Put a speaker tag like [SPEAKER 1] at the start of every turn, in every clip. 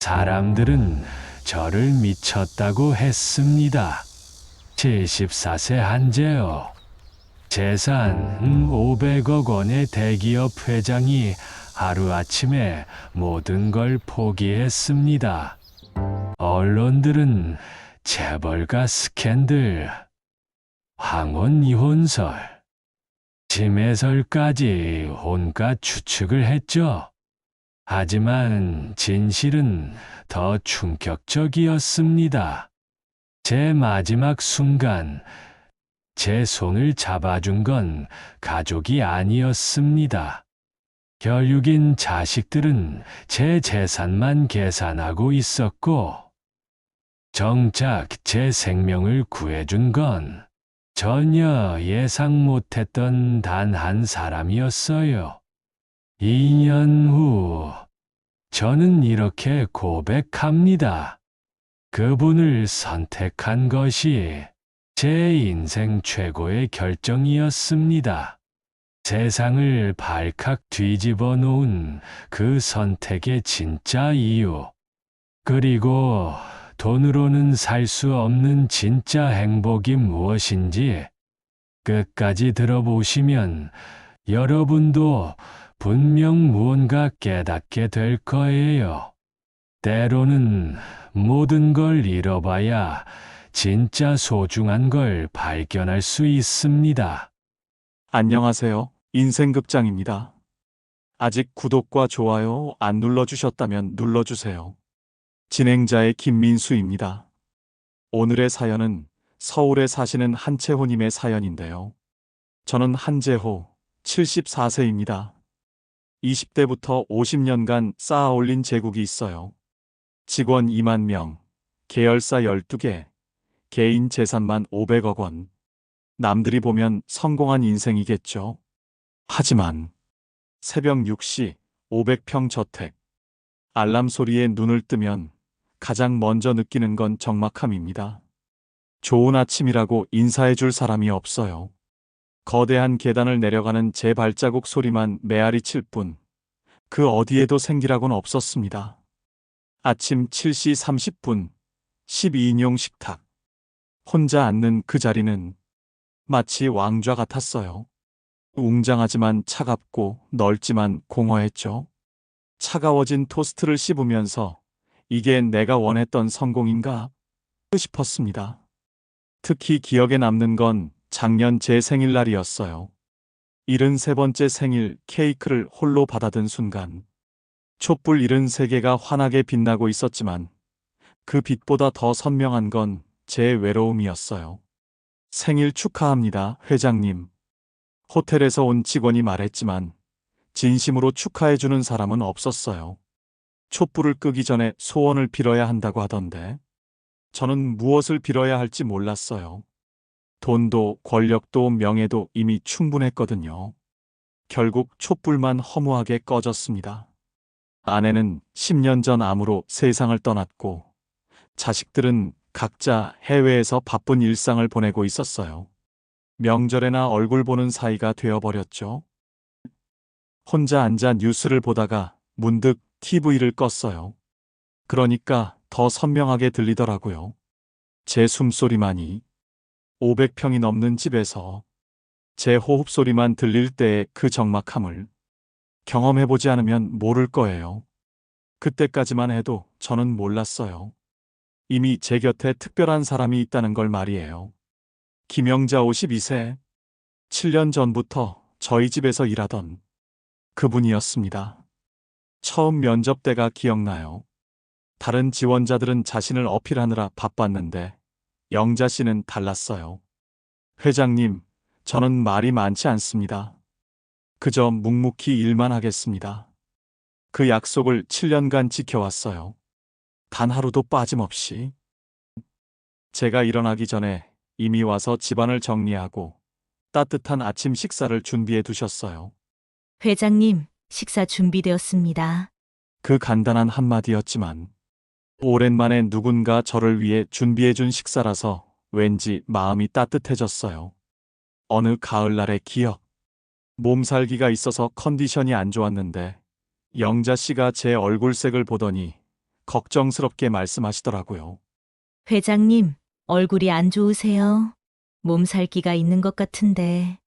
[SPEAKER 1] 사람들은 저를 미쳤다고 했습니다. 74세 한재요. 재산 500억 원의 대기업 회장이 하루아침에 모든 걸 포기했습니다. 언론들은 재벌가 스캔들, 황혼 이혼설, 침해설까지 온갖 추측을 했죠. 하지만 진실은 더 충격적이었습니다. 제 마지막 순간, 제 손을 잡아준 건 가족이 아니었습니다. 결육인 자식들은 제 재산만 계산하고 있었고, 정작 제 생명을 구해준 건 전혀 예상 못했던 단 한 사람이었어요. 2년 후, 저는 이렇게 고백합니다. 그분을 선택한 것이 제 인생 최고의 결정이었습니다. 세상을 발칵 뒤집어 놓은 그 선택의 진짜 이유. 그리고 돈으로는 살 수 없는 진짜 행복이 무엇인지 끝까지 들어보시면 여러분도 분명 무언가 깨닫게 될 거예요. 때로는 모든 걸 잃어봐야 진짜 소중한 걸 발견할 수 있습니다.
[SPEAKER 2] 안녕하세요. 인생극장입니다. 아직 구독과 좋아요 안 눌러주셨다면 눌러주세요. 진행자의 김민수입니다. 오늘의 사연은 서울에 사시는 한채호님의 사연인데요. 저는 한재호, 74세입니다. 20대부터 50년간 쌓아 올린 재국이 있어요. 직원 2만 명, 계열사 12개, 개인 재산만 500억 원. 남들이 보면 성공한 인생이겠죠. 하지만 새벽 6시 500평 저택. 알람 소리에 눈을 뜨면 가장 먼저 느끼는 건 적막함입니다. 좋은 아침이라고 인사해 줄 사람이 없어요. 거대한 계단을 내려가는 제 발자국 소리만 메아리 칠 뿐, 그 어디에도 생기라고는 없었습니다. 아침 7시 30분, 12인용 식탁. 혼자 앉는 그 자리는 마치 왕좌 같았어요. 웅장하지만 차갑고 넓지만 공허했죠. 차가워진 토스트를 씹으면서 이게 내가 원했던 성공인가 싶었습니다. 특히 기억에 남는 건 작년 제 생일날이었어요. 73번째 생일 케이크를 홀로 받아든 순간, 촛불 73개가 환하게 빛나고 있었지만 그 빛보다 더 선명한 건 제 외로움이었어요. 생일 축하합니다, 회장님. 호텔에서 온 직원이 말했지만 진심으로 축하해주는 사람은 없었어요. 촛불을 끄기 전에 소원을 빌어야 한다고 하던데 저는 무엇을 빌어야 할지 몰랐어요. 돈도 권력도 명예도 이미 충분했거든요. 결국 촛불만 허무하게 꺼졌습니다. 아내는 10년 전 암으로 세상을 떠났고 자식들은 각자 해외에서 바쁜 일상을 보내고 있었어요. 명절에나 얼굴 보는 사이가 되어버렸죠. 혼자 앉아 뉴스를 보다가 문득 TV를 껐어요. 그러니까 더 선명하게 들리더라고요. 제 숨소리만이 500평이 넘는 집에서 제 호흡소리만 들릴 때의 그 적막함을 경험해보지 않으면 모를 거예요. 그때까지만 해도 저는 몰랐어요. 이미 제 곁에 특별한 사람이 있다는 걸 말이에요. 김영자 52세. 7년 전부터 저희 집에서 일하던 그분이었습니다. 처음 면접 때가 기억나요. 다른 지원자들은 자신을 어필하느라 바빴는데 영자 씨는 달랐어요. 회장님, 저는 말이 많지 않습니다. 그저 묵묵히 일만 하겠습니다. 그 약속을 7년간 지켜왔어요. 단 하루도 빠짐없이. 제가 일어나기 전에 이미 와서 집안을 정리하고 따뜻한 아침 식사를 준비해 두셨어요.
[SPEAKER 3] 회장님, 식사 준비되었습니다.
[SPEAKER 2] 그 간단한 한마디였지만 오랜만에 누군가 저를 위해 준비해 준 식사라서 왠지 마음이 따뜻해졌어요. 어느 가을날의 기억. 몸살기가 있어서 컨디션이 안 좋았는데 영자 씨가 제 얼굴색을 보더니 걱정스럽게 말씀하시더라고요.
[SPEAKER 3] 회장님, 얼굴이 안 좋으세요? 몸살기가 있는 것 같은데.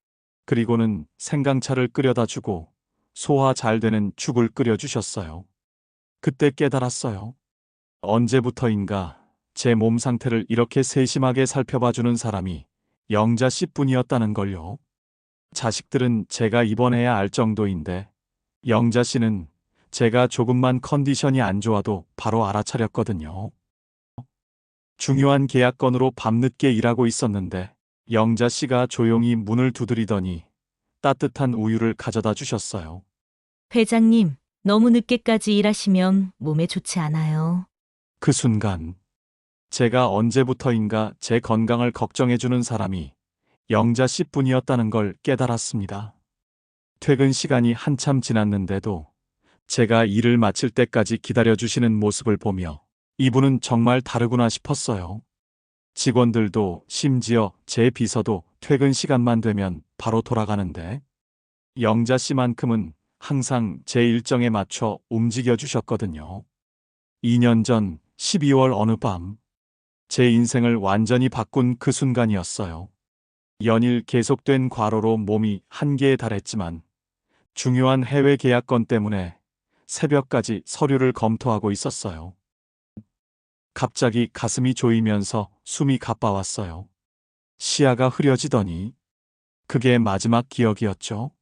[SPEAKER 2] 그리고는 생강차를 끓여다 주고 소화 잘 되는 죽을 끓여주셨어요. 그때 깨달았어요. 언제부터인가 제 몸 상태를 이렇게 세심하게 살펴봐주는 사람이 영자 씨뿐이었다는 걸요. 자식들은 제가 입원해야 알 정도인데 영자 씨는 제가 조금만 컨디션이 안 좋아도 바로 알아차렸거든요. 중요한 계약건으로 밤늦게 일하고 있었는데 영자 씨가 조용히 문을 두드리더니 따뜻한 우유를 가져다 주셨어요.
[SPEAKER 3] 회장님, 너무 늦게까지 일하시면 몸에 좋지 않아요.
[SPEAKER 2] 그 순간 제가 언제부터인가 제 건강을 걱정해주는 사람이 영자 씨뿐이었다는 걸 깨달았습니다. 퇴근 시간이 한참 지났는데도 제가 일을 마칠 때까지 기다려주시는 모습을 보며 이분은 정말 다르구나 싶었어요. 직원들도 심지어 제 비서도 퇴근 시간만 되면 바로 돌아가는데 영자 씨만큼은 항상 제 일정에 맞춰 움직여 주셨거든요. 2년 전 12월 어느 밤, 제 인생을 완전히 바꾼 그 순간이었어요. 연일 계속된 과로로 몸이 한계에 달했지만 중요한 해외 계약건 때문에 새벽까지 서류를 검토하고 있었어요. 갑자기 가슴이 조이면서 숨이 가빠왔어요. 시야가 흐려지더니 그게 마지막 기억이었죠.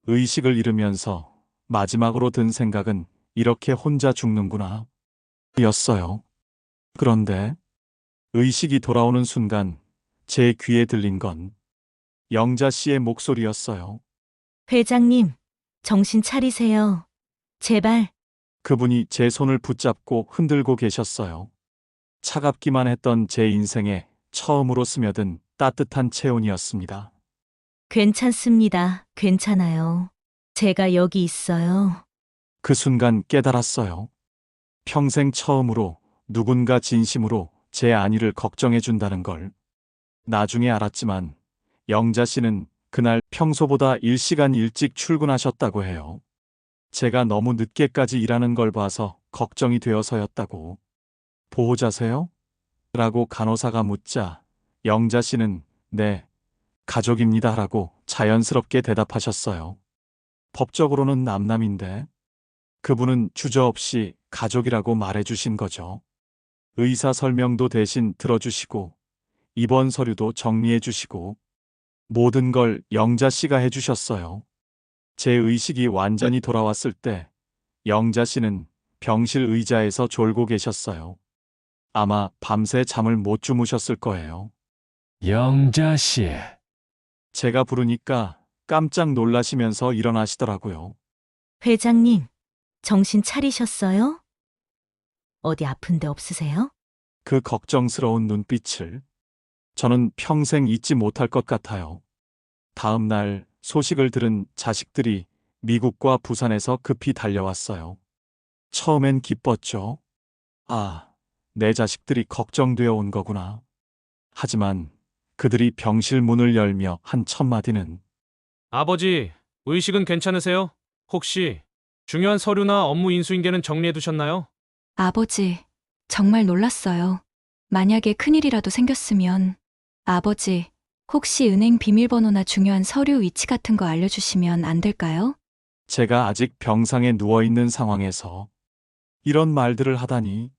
[SPEAKER 2] 의식을 잃으면서 마지막으로 든 생각은 이렇게 혼자 죽는구나 였어요. 그런데 의식이 돌아오는 순간 제 귀에 들린 건 영자 씨의 목소리였어요.
[SPEAKER 3] 회장님, 정신 차리세요. 제발.
[SPEAKER 2] 그분이 제 손을 붙잡고 흔들고 계셨어요. 차갑기만 했던 제 인생에 처음으로 스며든 따뜻한 체온이었습니다.
[SPEAKER 3] 괜찮습니다. 괜찮아요. 제가 여기 있어요.
[SPEAKER 2] 그 순간 깨달았어요. 평생 처음으로 누군가 진심으로 제 안위를 걱정해 준다는 걸. 나중에 알았지만 영자 씨는 그날 평소보다 1시간 일찍 출근하셨다고 해요. 제가 너무 늦게까지 일하는 걸 봐서 걱정이 되어서였다고. 보호자세요? 라고 간호사가 묻자 영자 씨는 네, 가족입니다 라고 자연스럽게 대답하셨어요. 법적으로는 남남인데 그분은 주저없이 가족이라고 말해주신 거죠. 의사 설명도 대신 들어주시고 입원 서류도 정리해주시고 모든 걸 영자 씨가 해주셨어요. 제 의식이 완전히 돌아왔을 때 영자 씨는 병실 의자에서 졸고 계셨어요. 아마 밤새 잠을 못 주무셨을 거예요.
[SPEAKER 1] 영자 씨,
[SPEAKER 2] 제가 부르니까 깜짝 놀라시면서 일어나시더라고요.
[SPEAKER 3] 회장님, 정신 차리셨어요? 어디 아픈 데 없으세요?
[SPEAKER 2] 그 걱정스러운 눈빛을 저는 평생 잊지 못할 것 같아요. 다음 날 소식을 들은 자식들이 미국과 부산에서 급히 달려왔어요. 처음엔 기뻤죠. 아, 내 자식들이 걱정되어 온 거구나. 하지만 그들이 병실 문을 열며 한 첫마디는
[SPEAKER 4] 아버지, 의식은 괜찮으세요? 혹시 중요한 서류나 업무 인수인계는 정리해 두셨나요?
[SPEAKER 5] 아버지, 정말 놀랐어요. 만약에 큰일이라도 생겼으면. 아버지, 혹시 은행 비밀번호나 중요한 서류 위치 같은 거 알려주시면 안 될까요?
[SPEAKER 2] 제가 아직 병상에 누워있는 상황에서 이런 말들을 하다니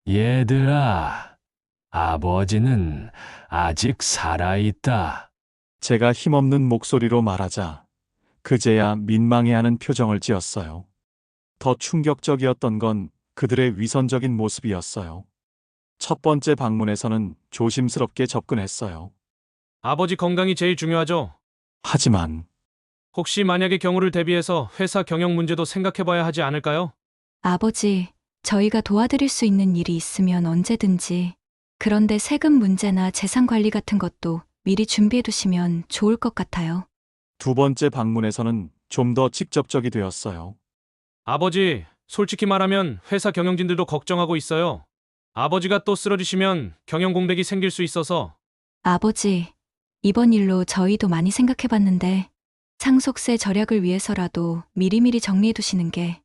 [SPEAKER 1] 얘들아, 아버지는 아직 살아있다.
[SPEAKER 2] 제가 힘없는 목소리로 말하자 그제야 민망해하는 표정을 지었어요. 더 충격적이었던 건 그들의 위선적인 모습이었어요. 첫 번째 방문에서는 조심스럽게 접근했어요.
[SPEAKER 4] 아버지 건강이 제일 중요하죠.
[SPEAKER 2] 하지만
[SPEAKER 4] 혹시 만약의 경우를 대비해서 회사 경영 문제도 생각해 봐야 하지 않을까요?
[SPEAKER 5] 아버지, 저희가 도와드릴 수 있는 일이 있으면 언제든지. 그런데 세금 문제나 재산 관리 같은 것도 미리 준비해 두시면 좋을 것 같아요.
[SPEAKER 2] 두 번째 방문에서는 좀 더 직접적이 되었어요.
[SPEAKER 4] 아버지, 솔직히 말하면 회사 경영진들도 걱정하고 있어요. 아버지가 또 쓰러지시면 경영 공백이 생길 수 있어서.
[SPEAKER 5] 아버지, 이번 일로 저희도 많이 생각해 봤는데 상속세 절약을 위해서라도 미리미리 정리해 두시는 게.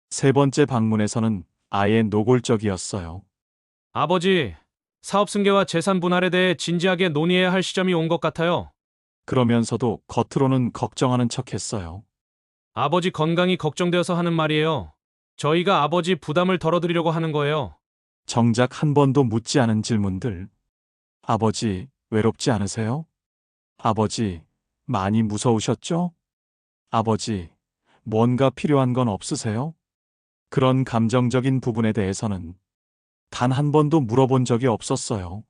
[SPEAKER 2] 세 번째 방문에서는 아예 노골적이었어요.
[SPEAKER 4] 아버지, 사업 승계와 재산 분할에 대해 진지하게 논의해야 할 시점이 온 것 같아요.
[SPEAKER 2] 그러면서도 겉으로는 걱정하는 척했어요.
[SPEAKER 4] 아버지 건강이 걱정되어서 하는 말이에요. 저희가 아버지 부담을 덜어드리려고 하는 거예요.
[SPEAKER 2] 정작 한 번도 묻지 않은 질문들. 아버지, 외롭지 않으세요? 아버지, 많이 무서우셨죠? 아버지, 뭔가 필요한 건 없으세요? 그런 감정적인 부분에 대해서는 단 한 번도 물어본 적이 없었어요.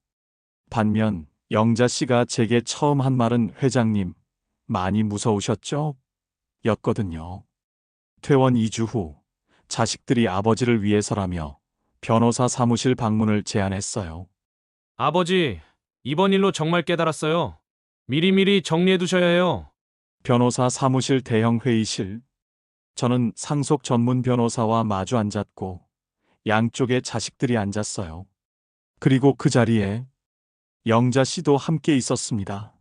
[SPEAKER 2] 반면 영자 씨가 제게 처음 한 말은 회장님, 많이 무서우셨죠? 였거든요. 퇴원 2주 후, 자식들이 아버지를 위해서라며 변호사 사무실 방문을 제안했어요.
[SPEAKER 4] 아버지, 이번 일로 정말 깨달았어요. 미리미리 정리해 두셔야 해요.
[SPEAKER 2] 변호사 사무실 대형 회의실. 저는 상속 전문 변호사와 마주 앉았고 양쪽에 자식들이 앉았어요. 그리고 그 자리에 영자 씨도 함께 있었습니다.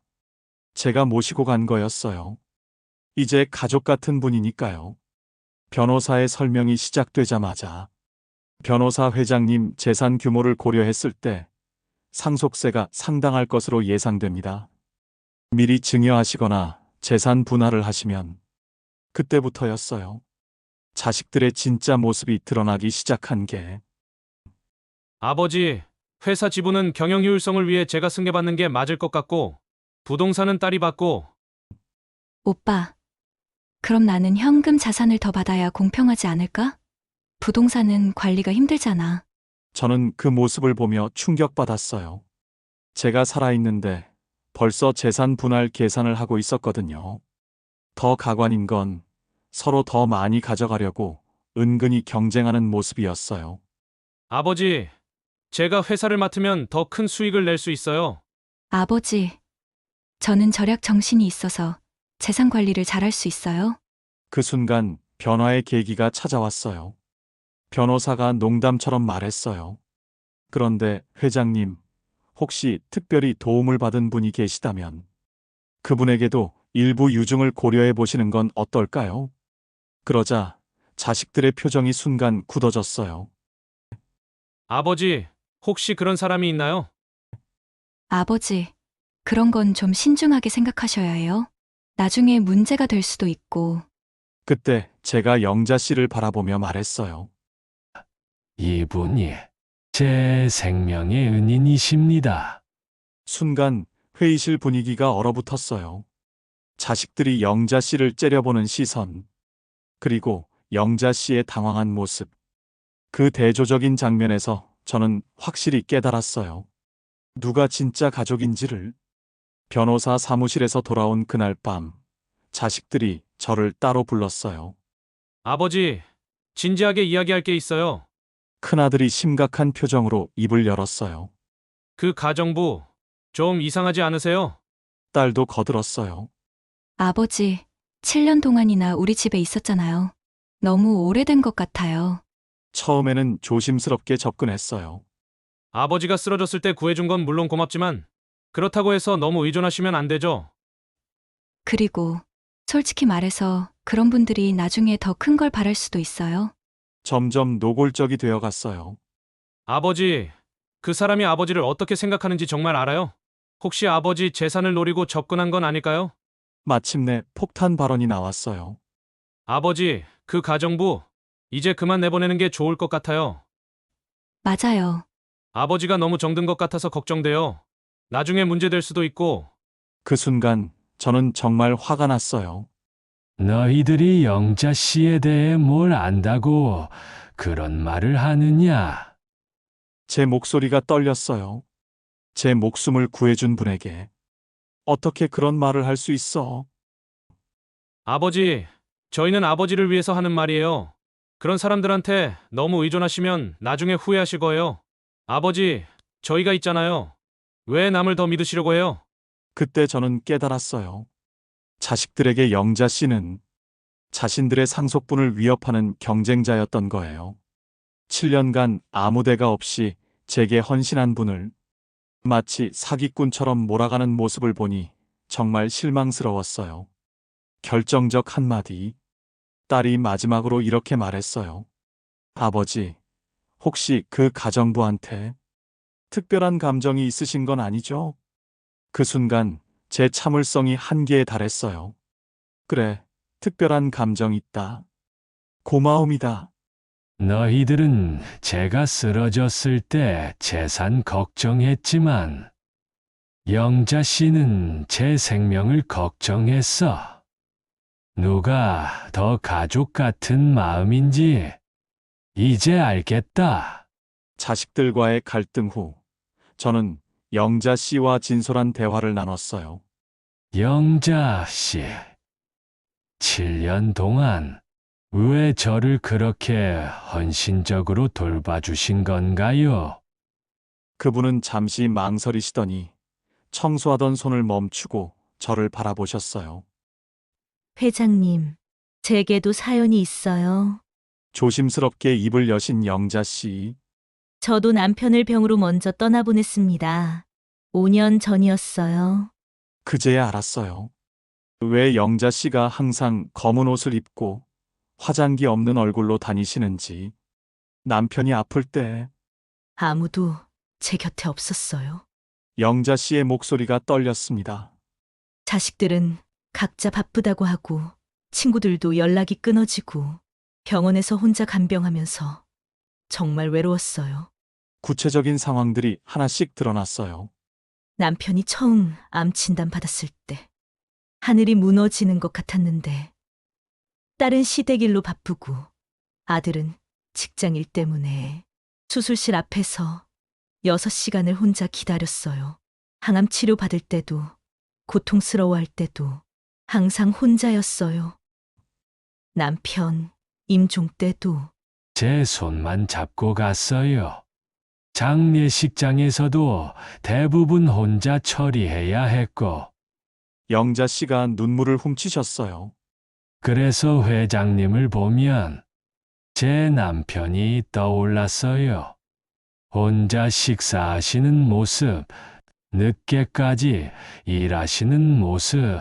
[SPEAKER 2] 제가 모시고 간 거였어요. 이제 가족 같은 분이니까요. 변호사의 설명이 시작되자마자 변호사 회장님 재산 규모를 고려했을 때 상속세가 상당할 것으로 예상됩니다. 미리 증여하시거나 재산 분할을 하시면 그때부터였어요. 자식들의 진짜 모습이 드러나기 시작한 게.
[SPEAKER 4] 아버지, 회사 지분은 경영 효율성을 위해 제가 승계받는 게 맞을 것 같고, 부동산은 딸이 받고,
[SPEAKER 5] 오빠, 그럼 나는 현금 자산을 더 받아야 공평하지 않을까? 부동산은 관리가 힘들잖아.
[SPEAKER 2] 저는 그 모습을 보며 충격받았어요. 제가 살아있는데 벌써 재산 분할 계산을 하고 있었거든요. 더 가관인 건 서로 더 많이 가져가려고 은근히 경쟁하는 모습이었어요.
[SPEAKER 4] 아버지, 제가 회사를 맡으면 더 큰 수익을 낼 수 있어요.
[SPEAKER 5] 아버지, 저는 절약 정신이 있어서 재산 관리를 잘할 수 있어요.
[SPEAKER 2] 그 순간 변화의 계기가 찾아왔어요. 변호사가 농담처럼 말했어요. 그런데 회장님, 혹시 특별히 도움을 받은 분이 계시다면 그분에게도 일부 유증을 고려해 보시는 건 어떨까요? 그러자 자식들의 표정이 순간 굳어졌어요.
[SPEAKER 4] 아버지, 혹시 그런 사람이 있나요?
[SPEAKER 5] 아버지, 그런 건 좀 신중하게 생각하셔야 해요. 나중에 문제가 될 수도 있고.
[SPEAKER 2] 그때 제가 영자 씨를 바라보며 말했어요.
[SPEAKER 1] 이분이 제 생명의 은인이십니다.
[SPEAKER 2] 순간 회의실 분위기가 얼어붙었어요. 자식들이 영자 씨를 째려보는 시선, 그리고 영자 씨의 당황한 모습. 그 대조적인 장면에서 저는 확실히 깨달았어요. 누가 진짜 가족인지를. 변호사 사무실에서 돌아온 그날 밤, 자식들이 저를 따로 불렀어요.
[SPEAKER 4] 아버지, 진지하게 이야기할 게 있어요.
[SPEAKER 2] 큰아들이 심각한 표정으로 입을 열었어요.
[SPEAKER 4] 그 가정부, 좀 이상하지 않으세요?
[SPEAKER 2] 딸도 거들었어요.
[SPEAKER 5] 아버지, 7년 동안이나 우리 집에 있었잖아요. 너무 오래된 것 같아요.
[SPEAKER 2] 처음에는 조심스럽게 접근했어요.
[SPEAKER 4] 아버지가 쓰러졌을 때 구해준 건 물론 고맙지만, 그렇다고 해서 너무 의존하시면 안 되죠.
[SPEAKER 5] 그리고 솔직히 말해서 그런 분들이 나중에 더 큰 걸 바랄 수도 있어요.
[SPEAKER 2] 점점 노골적이 되어 갔어요.
[SPEAKER 4] 아버지, 그 사람이 아버지를 어떻게 생각하는지 정말 알아요? 혹시 아버지 재산을 노리고 접근한 건 아닐까요?
[SPEAKER 2] 마침내 폭탄 발언이 나왔어요.
[SPEAKER 4] 아버지, 그 가정부, 이제 그만 내보내는 게 좋을 것 같아요.
[SPEAKER 5] 맞아요.
[SPEAKER 4] 아버지가 너무 정든 것 같아서 걱정돼요. 나중에 문제될 수도 있고,
[SPEAKER 2] 그 순간 저는 정말 화가 났어요.
[SPEAKER 1] 너희들이 영자 씨에 대해 뭘 안다고 그런 말을 하느냐?
[SPEAKER 2] 제 목소리가 떨렸어요. 제 목숨을 구해준 분에게 어떻게 그런 말을 할 수 있어?
[SPEAKER 4] 아버지, 저희는 아버지를 위해서 하는 말이에요. 그런 사람들한테 너무 의존하시면 나중에 후회하실 거예요. 아버지, 저희가 있잖아요. 왜 남을 더 믿으시려고 해요?
[SPEAKER 2] 그때 저는 깨달았어요. 자식들에게 영자 씨는 자신들의 상속분을 위협하는 경쟁자였던 거예요. 7년간 아무 대가 없이 제게 헌신한 분을 마치 사기꾼처럼 몰아가는 모습을 보니 정말 실망스러웠어요. 결정적 한마디. 딸이 마지막으로 이렇게 말했어요. 아버지, 혹시 그 가정부한테 특별한 감정이 있으신 건 아니죠? 그 순간 제 참을성이 한계에 달했어요. 그래, 특별한 감정 있다. 고마움이다.
[SPEAKER 1] 너희들은 제가 쓰러졌을 때 재산 걱정했지만 영자 씨는 제 생명을 걱정했어. 누가 더 가족 같은 마음인지 이제 알겠다.
[SPEAKER 2] 자식들과의 갈등 후 저는 영자 씨와 진솔한 대화를 나눴어요.
[SPEAKER 1] 영자 씨, 7년 동안 왜 저를 그렇게 헌신적으로 돌봐주신 건가요?
[SPEAKER 2] 그분은 잠시 망설이시더니 청소하던 손을 멈추고 저를 바라보셨어요.
[SPEAKER 3] 회장님, 제게도 사연이 있어요.
[SPEAKER 2] 조심스럽게 입을 여신 영자 씨.
[SPEAKER 3] 저도 남편을 병으로 먼저 떠나보냈습니다. 5년 전이었어요.
[SPEAKER 2] 그제야 알았어요. 왜 영자 씨가 항상 검은 옷을 입고 화장기 없는 얼굴로 다니시는지. 남편이 아플 때
[SPEAKER 3] 아무도 제 곁에 없었어요.
[SPEAKER 2] 영자 씨의 목소리가 떨렸습니다.
[SPEAKER 3] 자식들은 각자 바쁘다고 하고 친구들도 연락이 끊어지고 병원에서 혼자 간병하면서 정말 외로웠어요.
[SPEAKER 2] 구체적인 상황들이 하나씩 드러났어요.
[SPEAKER 3] 남편이 처음 암 진단 받았을 때 하늘이 무너지는 것 같았는데 딸은 시댁 일로 바쁘고 아들은 직장 일 때문에 수술실 앞에서 6시간을 혼자 기다렸어요. 항암 치료 받을 때도 고통스러워할 때도 항상 혼자였어요. 남편 임종 때도
[SPEAKER 1] 제 손만 잡고 갔어요. 장례식장에서도 대부분 혼자 처리해야 했고,
[SPEAKER 2] 영자 씨가 눈물을 훔치셨어요.
[SPEAKER 1] 그래서 회장님을 보면 제 남편이 떠올랐어요. 혼자 식사하시는 모습, 늦게까지 일하시는 모습,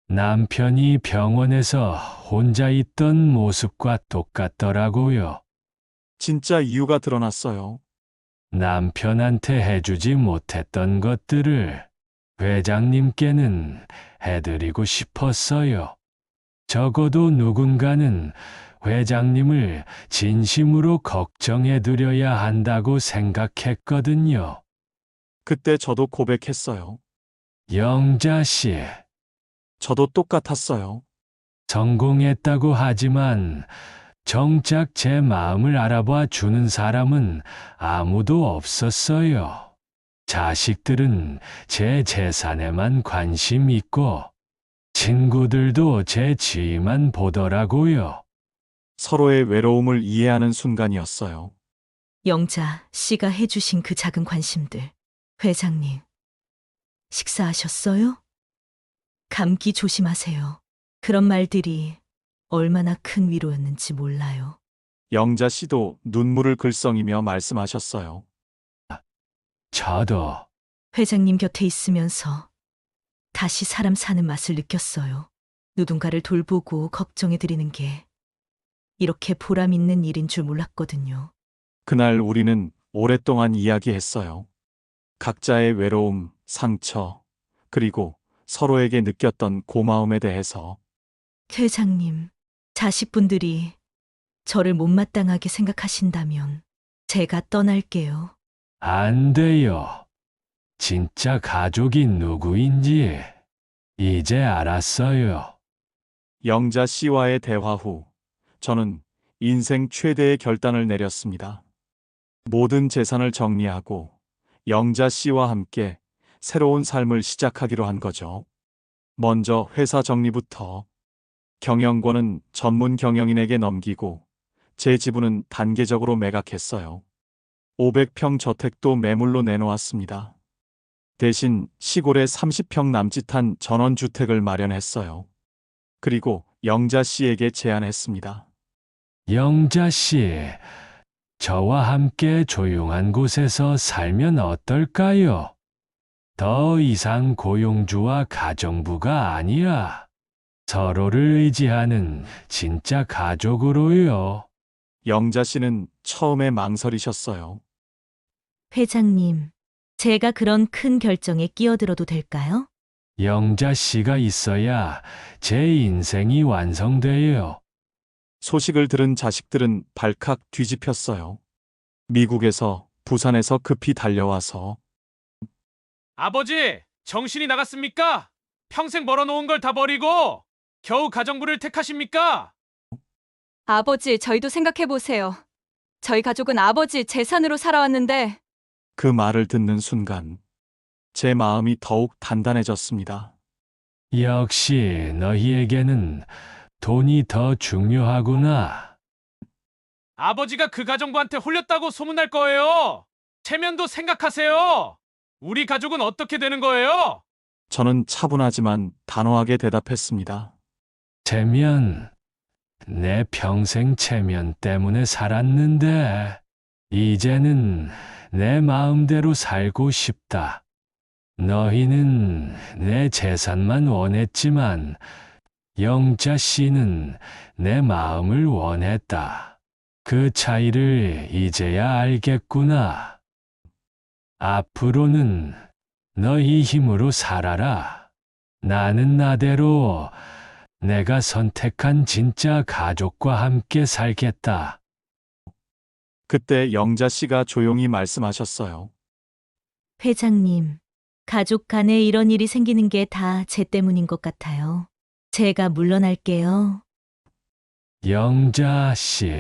[SPEAKER 1] 남편이 병원에서 혼자 있던 모습과 똑같더라고요.
[SPEAKER 2] 진짜 이유가 드러났어요.
[SPEAKER 1] 남편한테 해주지 못했던 것들을 회장님께는 해드리고 싶었어요. 적어도 누군가는 회장님을 진심으로 걱정해드려야 한다고 생각했거든요.
[SPEAKER 2] 그때 저도 고백했어요.
[SPEAKER 1] 영자 씨,
[SPEAKER 2] 저도 똑같았어요.
[SPEAKER 1] 성공했다고 하지만 정작 제 마음을 알아봐 주는 사람은 아무도 없었어요. 자식들은 제 재산에만 관심 있고 친구들도 제 지위만 보더라고요.
[SPEAKER 2] 서로의 외로움을 이해하는 순간이었어요.
[SPEAKER 3] 영자 씨가 해주신 그 작은 관심들. 회장님, 식사하셨어요? 감기 조심하세요. 그런 말들이 얼마나 큰 위로였는지 몰라요.
[SPEAKER 2] 영자 씨도 눈물을 글썽이며 말씀하셨어요.
[SPEAKER 1] 저도
[SPEAKER 3] 회장님 곁에 있으면서 다시 사람 사는 맛을 느꼈어요. 누군가를 돌보고 걱정해드리는 게 이렇게 보람 있는 일인 줄 몰랐거든요.
[SPEAKER 2] 그날 우리는 오랫동안 이야기했어요. 각자의 외로움, 상처, 그리고 서로에게 느꼈던 고마움에 대해서.
[SPEAKER 3] 회장님, 자식분들이 저를 못마땅하게 생각하신다면 제가 떠날게요.
[SPEAKER 1] 안 돼요. 진짜 가족이 누구인지 이제 알았어요.
[SPEAKER 2] 영자 씨와의 대화 후 저는 인생 최대의 결단을 내렸습니다. 모든 재산을 정리하고 영자 씨와 함께 새로운 삶을 시작하기로 한 거죠. 먼저 회사 정리부터. 경영권은 전문 경영인에게 넘기고 제 지분은 단계적으로 매각했어요. 500평 저택도 매물로 내놓았습니다. 대신 시골에 30평 남짓한 전원주택을 마련했어요. 그리고 영자 씨에게 제안했습니다.
[SPEAKER 1] 영자 씨, 저와 함께 조용한 곳에서 살면 어떨까요? 더 이상 고용주와 가정부가 아니라 서로를 의지하는 진짜 가족으로요.
[SPEAKER 2] 영자 씨는 처음에 망설이셨어요.
[SPEAKER 3] 회장님, 제가 그런 큰 결정에 끼어들어도 될까요?
[SPEAKER 1] 영자 씨가 있어야 제 인생이 완성돼요.
[SPEAKER 2] 소식을 들은 자식들은 발칵 뒤집혔어요. 미국에서 부산에서 급히 달려와서
[SPEAKER 4] 아버지, 정신이 나갔습니까? 평생 벌어놓은 걸 다 버리고 겨우 가정부를 택하십니까?
[SPEAKER 5] 아버지, 저희도 생각해보세요. 저희 가족은 아버지 재산으로 살아왔는데
[SPEAKER 2] 그 말을 듣는 순간 제 마음이 더욱 단단해졌습니다.
[SPEAKER 1] 역시 너희에게는 돈이 더 중요하구나.
[SPEAKER 4] 아버지가 그 가정부한테 홀렸다고 소문날 거예요. 체면도 생각하세요. 우리 가족은 어떻게 되는 거예요?
[SPEAKER 2] 저는 차분하지만 단호하게 대답했습니다.
[SPEAKER 1] 체면, 내 평생 체면 때문에 살았는데, 이제는 내 마음대로 살고 싶다. 너희는 내 재산만 원했지만, 영자 씨는 내 마음을 원했다. 그 차이를 이제야 알겠구나. 앞으로는 너희 힘으로 살아라. 나는 나대로 내가 선택한 진짜 가족과 함께 살겠다.
[SPEAKER 2] 그때 영자 씨가 조용히 말씀하셨어요.
[SPEAKER 3] 회장님, 가족 간에 이런 일이 생기는 게 다 제 때문인 것 같아요. 제가 물러날게요.
[SPEAKER 1] 영자 씨,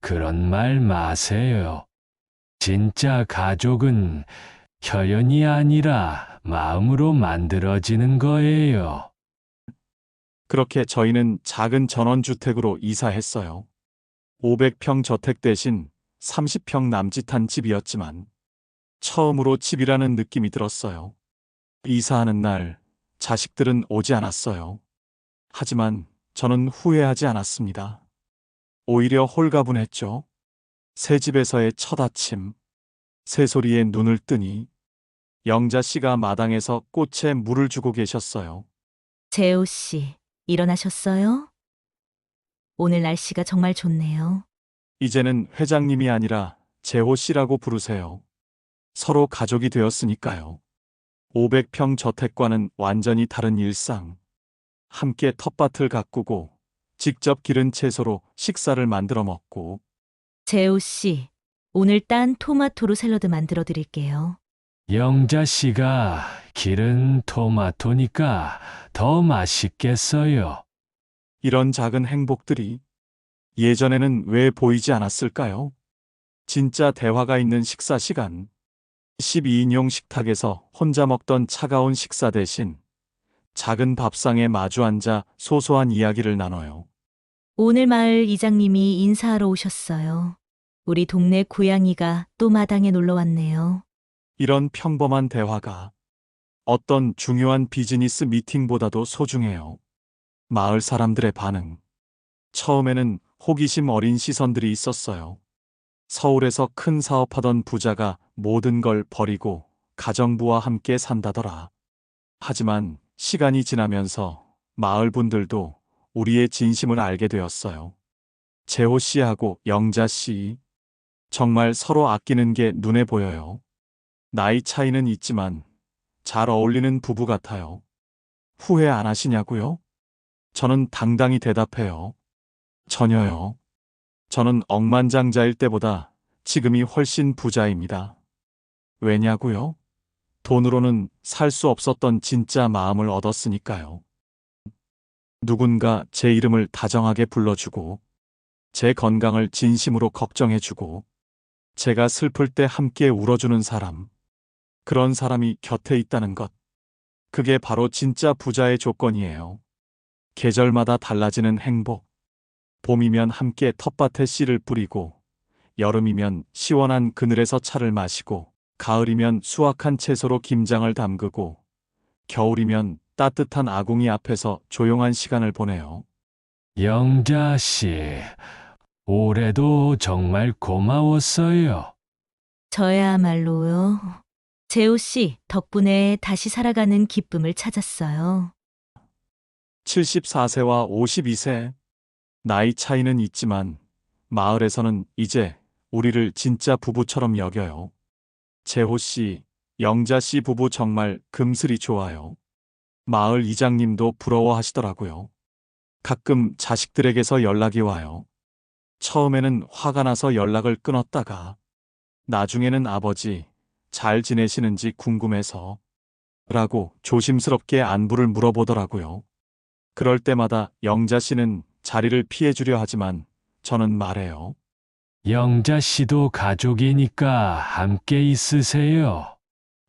[SPEAKER 1] 그런 말 마세요. 진짜 가족은 혈연이 아니라 마음으로 만들어지는 거예요.
[SPEAKER 2] 그렇게 저희는 작은 전원주택으로 이사했어요. 500평 저택 대신 30평 남짓한 집이었지만 처음으로 집이라는 느낌이 들었어요. 이사하는 날 자식들은 오지 않았어요. 하지만 저는 후회하지 않았습니다. 오히려 홀가분했죠. 새 집에서의 첫 아침, 새소리에 눈을 뜨니 영자 씨가 마당에서 꽃에 물을 주고 계셨어요.
[SPEAKER 3] 재호 씨, 일어나셨어요? 오늘 날씨가 정말 좋네요.
[SPEAKER 2] 이제는 회장님이 아니라 재호 씨라고 부르세요. 서로 가족이 되었으니까요. 500평 저택과는 완전히 다른 일상. 함께 텃밭을 가꾸고 직접 기른 채소로 식사를 만들어 먹고
[SPEAKER 3] 재호 씨, 오늘 딴 토마토로 샐러드 만들어 드릴게요.
[SPEAKER 1] 영자 씨가 기른 토마토니까 더 맛있겠어요.
[SPEAKER 2] 이런 작은 행복들이 예전에는 왜 보이지 않았을까요? 진짜 대화가 있는 식사 시간. 12인용 식탁에서 혼자 먹던 차가운 식사 대신 작은 밥상에 마주 앉아 소소한 이야기를 나눠요.
[SPEAKER 3] 오늘 마을 이장님이 인사하러 오셨어요. 우리 동네 고양이가 또 마당에 놀러 왔네요.
[SPEAKER 2] 이런 평범한 대화가 어떤 중요한 비즈니스 미팅보다도 소중해요. 마을 사람들의 반응. 처음에는 호기심 어린 시선들이 있었어요. 서울에서 큰 사업하던 부자가 모든 걸 버리고 가정부와 함께 산다더라. 하지만 시간이 지나면서 마을 분들도 우리의 진심을 알게 되었어요. 재호 씨하고 영자 씨. 정말 서로 아끼는 게 눈에 보여요. 나이 차이는 있지만 잘 어울리는 부부 같아요. 후회 안 하시냐고요? 저는 당당히 대답해요. 전혀요. 저는 억만장자일 때보다 지금이 훨씬 부자입니다. 왜냐고요? 돈으로는 살 수 없었던 진짜 마음을 얻었으니까요. 누군가 제 이름을 다정하게 불러주고, 제 건강을 진심으로 걱정해주고, 제가 슬플 때 함께 울어주는 사람, 그런 사람이 곁에 있다는 것. 그게 바로 진짜 부자의 조건이에요. 계절마다 달라지는 행복. 봄이면 함께 텃밭에 씨를 뿌리고, 여름이면 시원한 그늘에서 차를 마시고, 가을이면 수확한 채소로 김장을 담그고, 겨울이면 따뜻한 아궁이 앞에서 조용한 시간을 보내요.
[SPEAKER 1] 영자 씨, 올해도 정말 고마웠어요.
[SPEAKER 3] 저야말로요. 재호 씨 덕분에 다시 살아가는 기쁨을 찾았어요.
[SPEAKER 2] 74세와 52세. 나이 차이는 있지만 마을에서는 이제 우리를 진짜 부부처럼 여겨요. 재호 씨, 영자 씨 부부 정말 금슬이 좋아요. 마을 이장님도 부러워하시더라고요. 가끔 자식들에게서 연락이 와요. 처음에는 화가 나서 연락을 끊었다가 나중에는 아버지 잘 지내시는지 궁금해서 라고 조심스럽게 안부를 물어보더라고요. 그럴 때마다 영자 씨는 자리를 피해주려 하지만 저는 말해요.
[SPEAKER 1] 영자 씨도 가족이니까 함께 있으세요.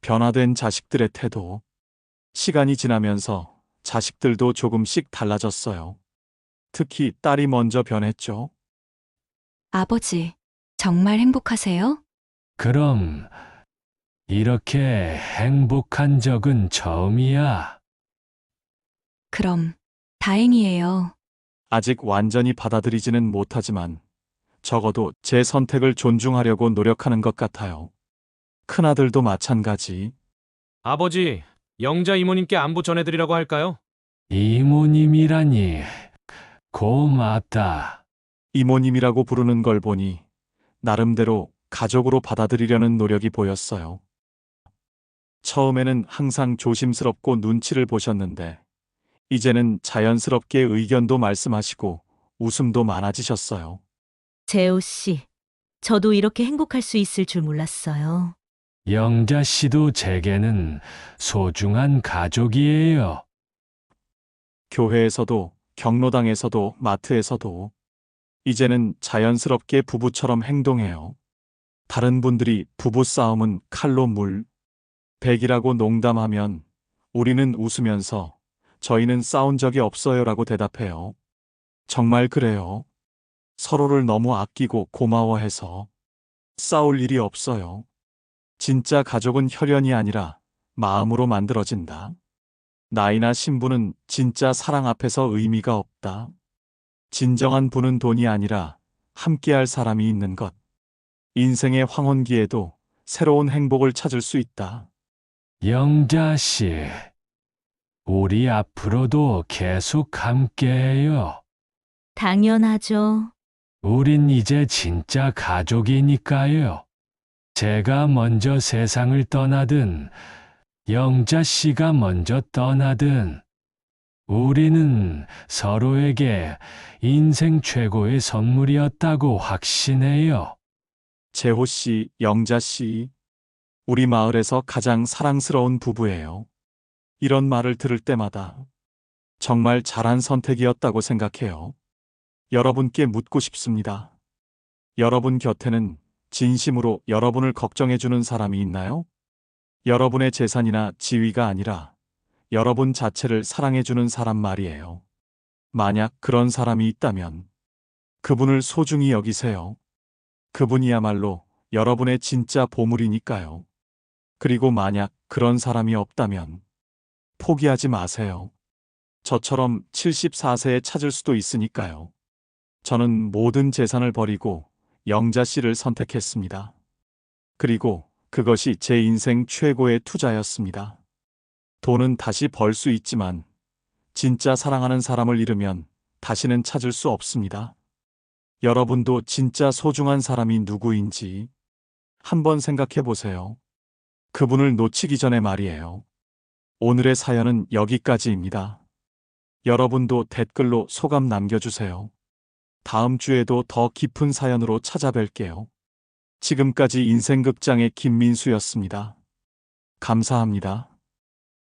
[SPEAKER 2] 변화된 자식들의 태도. 시간이 지나면서 자식들도 조금씩 달라졌어요. 특히 딸이 먼저 변했죠.
[SPEAKER 5] 아버지, 정말 행복하세요?
[SPEAKER 1] 그럼 이렇게 행복한 적은 처음이야.
[SPEAKER 5] 그럼 다행이에요.
[SPEAKER 2] 아직 완전히 받아들이지는 못하지만 적어도 제 선택을 존중하려고 노력하는 것 같아요. 큰아들도 마찬가지.
[SPEAKER 4] 아버지, 영자 이모님께 안부 전해드리라고 할까요?
[SPEAKER 1] 이모님이라니 고맙다.
[SPEAKER 2] 이모님이라고 부르는 걸 보니 나름대로 가족으로 받아들이려는 노력이 보였어요. 처음에는 항상 조심스럽고 눈치를 보셨는데 이제는 자연스럽게 의견도 말씀하시고 웃음도 많아지셨어요.
[SPEAKER 3] 재호 씨, 저도 이렇게 행복할 수 있을 줄 몰랐어요.
[SPEAKER 1] 영자 씨도 제게는 소중한 가족이에요.
[SPEAKER 2] 교회에서도 경로당에서도 마트에서도 이제는 자연스럽게 부부처럼 행동해요. 다른 분들이 부부싸움은 칼로 물, 백이라고 농담하면 우리는 웃으면서 저희는 싸운 적이 없어요라고 대답해요. 정말 그래요. 서로를 너무 아끼고 고마워해서 싸울 일이 없어요. 진짜 가족은 혈연이 아니라 마음으로 만들어진다. 나이나 신분은 진짜 사랑 앞에서 의미가 없다. 진정한 부는 돈이 아니라 함께할 사람이 있는 것. 인생의 황혼기에도 새로운 행복을 찾을 수 있다.
[SPEAKER 1] 영자 씨, 우리 앞으로도 계속 함께해요.
[SPEAKER 3] 당연하죠.
[SPEAKER 1] 우린 이제 진짜 가족이니까요. 제가 먼저 세상을 떠나든 영자 씨가 먼저 떠나든 우리는 서로에게 인생 최고의 선물이었다고 확신해요.
[SPEAKER 2] 재호 씨, 영자 씨, 우리 마을에서 가장 사랑스러운 부부예요. 이런 말을 들을 때마다 정말 잘한 선택이었다고 생각해요. 여러분께 묻고 싶습니다. 여러분 곁에는 진심으로 여러분을 걱정해주는 사람이 있나요? 여러분의 재산이나 지위가 아니라 여러분 자체를 사랑해주는 사람 말이에요. 만약 그런 사람이 있다면 그분을 소중히 여기세요. 그분이야말로 여러분의 진짜 보물이니까요. 그리고 만약 그런 사람이 없다면 포기하지 마세요. 저처럼 74세에 찾을 수도 있으니까요. 저는 모든 재산을 버리고 영자 씨를 선택했습니다. 그리고 그것이 제 인생 최고의 투자였습니다. 돈은 다시 벌 수 있지만 진짜 사랑하는 사람을 잃으면 다시는 찾을 수 없습니다. 여러분도 진짜 소중한 사람이 누구인지 한번 생각해 보세요. 그분을 놓치기 전에 말이에요. 오늘의 사연은 여기까지입니다. 여러분도 댓글로 소감 남겨주세요. 다음 주에도 더 깊은 사연으로 찾아뵐게요. 지금까지 인생극장의 김민수였습니다. 감사합니다.